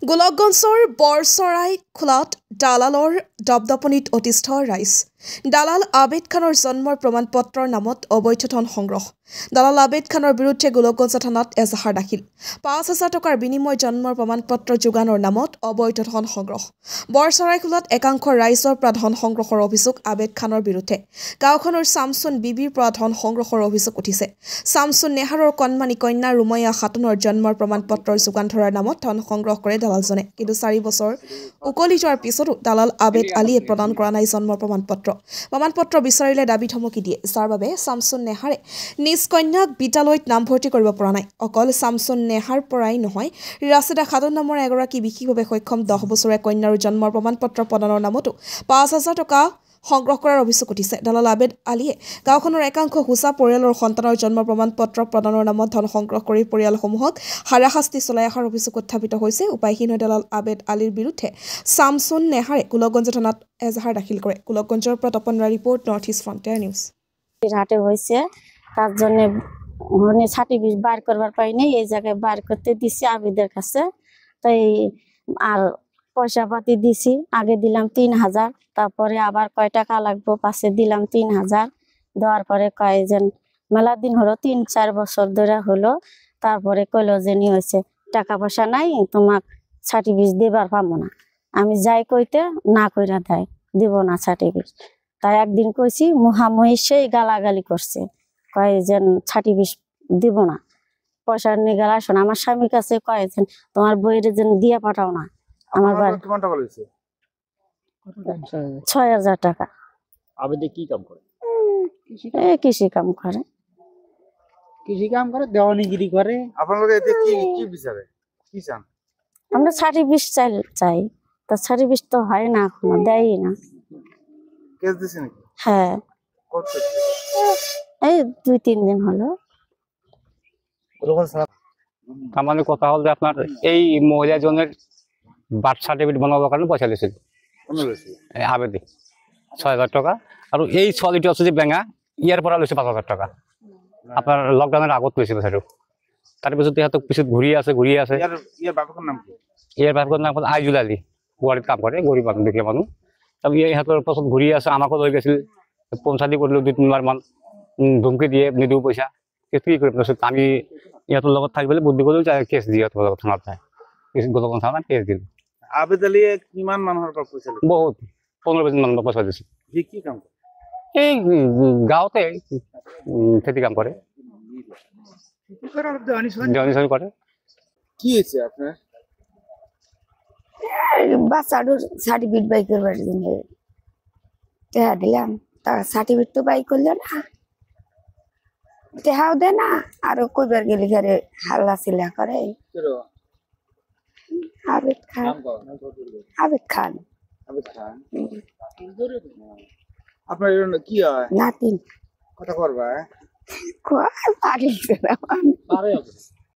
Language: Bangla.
গোলকগঞ্জৰ বৰচৰাই খোলাত দালালৰ দপদপনিত অতিষ্ঠ ৰাইজ দালাল আবেদ খানৰ জন্মৰ প্ৰমাণপত্ৰৰ নামত অবৈধ ধন সংগ্ৰহ দালাল আবেদ খানৰ বিৰুদ্ধে গোলকগঞ্জ থানাত এজাহাৰ দাখিল ৫,০০০ টকাৰ বিনিময় জন্মৰ প্ৰমাণপত্ৰ যোগানৰ নামত অবৈধ ধন সংগ্ৰহ বৰচৰাই খোলাত একাংশ ৰাইজৰ পৰা ধন সংগ্ৰহৰ অভিযোগ আবেদ খানৰ বিৰুদ্ধে গাঁওখনৰ শামছুন বিবিৰ পৰা ধন সংগ্ৰহৰ অভিযোগ উঠিছে শামছুন নেহাৰৰ কণমানি কন্যা ৰুমৈয়া খাতুনৰ জন্মৰ প্ৰমাণপত্ৰৰ যোগান ধৰাৰ নামত ধন সংগ্ৰহ কৰে দালালজনে কিন্তু ৪ বছৰ উকলি যোৱাৰ পিছতো দালাল আবেদ আলীয়ে প্ৰদান কৰা নাই জন্মৰ প্ৰমাণপত্ৰ বিচাৰিলে দাবী ধমকি দিয়ে যাৰ বাবে শামছুন নেহাৰে নিজ কন্যাক বিদ্যালয়ত নামভৰ্তি কৰিব পৰা নাই অকল শামছুন নেহাৰ পৰাই নহয় ৰাছিদা খাতুন নামৰ এগৰাকী বিশেষভাৱে সক্ষম ১০ বছৰীয়া কন্যাৰ জন্মৰ প্ৰমাণপত্ৰ প্ৰদানৰ নামতো ৫,০০০ টকা সংগ্ৰহ কৰাৰ অভিযোগ উঠিছে দালাল আবেদ আলীয়ে গাঁওখনৰ একাংশ হুচা পৰিয়ালৰ সন্তানৰ জন্ম প্ৰমাণপত্ৰ প্ৰদানৰ নামত ধন সংগ্ৰহ কৰি পৰিয়ালসমূহক হাৰাশাস্তি চলাই অহাৰ অভিযোগ উত্থাপিত হৈছে উপায়হীন দালাল আবেদ আলীৰ বিৰুদ্ধে শামছুন নেহাৰে গোলকগঞ্জ থানাত এজাহাৰ দাখিল কৰে গোলকগঞ্জৰ পৰা তপনৰা ৰিপৰ্ট নৰ্থ ইষ্ট ফ্ৰণ্টিয়াৰ নিউজ হাটে হয়েছে তার জন্য উনি সার্টিফিকেট বার করবার পাইনি এই জায়গায় বার করতে দিছি আবিদের কাছে তাই আর পয়সা পাতি দিছি আগে দিলাম ৩,০০০ তারপরে আবার কয় টাকা লাগবে পাশে দিলাম ৩,০০০ দেওয়ার পরে কয় যেন মেলা দিন হলো ৩-৪ বছর ধরে হলো তারপরে কইলো যে নি হয়েছে টাকা পয়সা নাই তোমাক সার্টিফিকেট দেবার পাবো না আমি যাই কইতে না কইরা দেয় দিব না সার্টিফিকেট তাই একদিন কইছি মুহামহি সেই গালাগালি করছে কয় যেন সার্টিফিকেট দিব না পয়সা নিয়ে গেল আসো না আমার স্বামীর কাছে কয় যেন তোমার বইয়ের যেন দিয়ে পাঠাও না আমার বাড়ি ৬,০০০ টাকা আবেদে কি কাম করে কৃষি কাম করে দেওয়ানিগিরি করে আপনাদের এতে কি বিচারে কি চান আমরা সার্টিফিকেট চাই তা সার্টিফিকেট তো হয় না এখনো দেয়ই না কেস দিছেন নাকি হ্যাঁ এই ২-৩ দিন হলো আমাদের কথা হল যে আপনার এই মহিলা জনের বার্থ সার্টিফিকেট বানাবার কারণে পয়সা দিয়েছিল আবেদে ৬,০০০ টাকা আর এই সলিটি আছে যে ব্যাঙ্গা ইয়ার পরে লইছে ৫,০০০ টাকা আপনার লকডাউনের আগত লইছিল সেটা তার পিছত ইহাতক পিছত ঘুরিয়ে আছে ইয়ার বাপের নাম আইজুল আলী গুৱাহাটীত কাম কৰে গরিব মানুষ দেখে মানুষ তবে ইহাতৰ পাছত ঘুরিয়ে আছে আমাকো লৈ গেছিল পঞ্চায়তি কৰিলো ২-৩ মান ধমকি দিয়ে নিদিও পয়সা কি কৰিম তাৰপিছত আমি ইহঁতৰ লগত থাকি পেলাই বুদ্ধি কৰিলো কেছ দিয়ে লগত থানাত যায় গোলকগঞ্জ থানাত কেছ দিলো আবেদ আলীয়ে কিমান মানুহৰ পৰা পইচা লৈছে বহুত ১৫-২০ মান পইচা দিছে কি কাম কৰে এই গাঁৱতে খেতি কাম কৰে দেৱানি কৰে কি হয়েছে আপনার বাচ্চাটার সার্টিফিকেট বাই করবার জন্য টেহা দিলাম তা সার্টিফিকেট তো বাই করলো না টেহাও দে না আরো কইবার গেলে ঘরে হাল্লা চিল্লা করে আবেদ খান আপনার কি হয় নাতিন কথা করবা পারি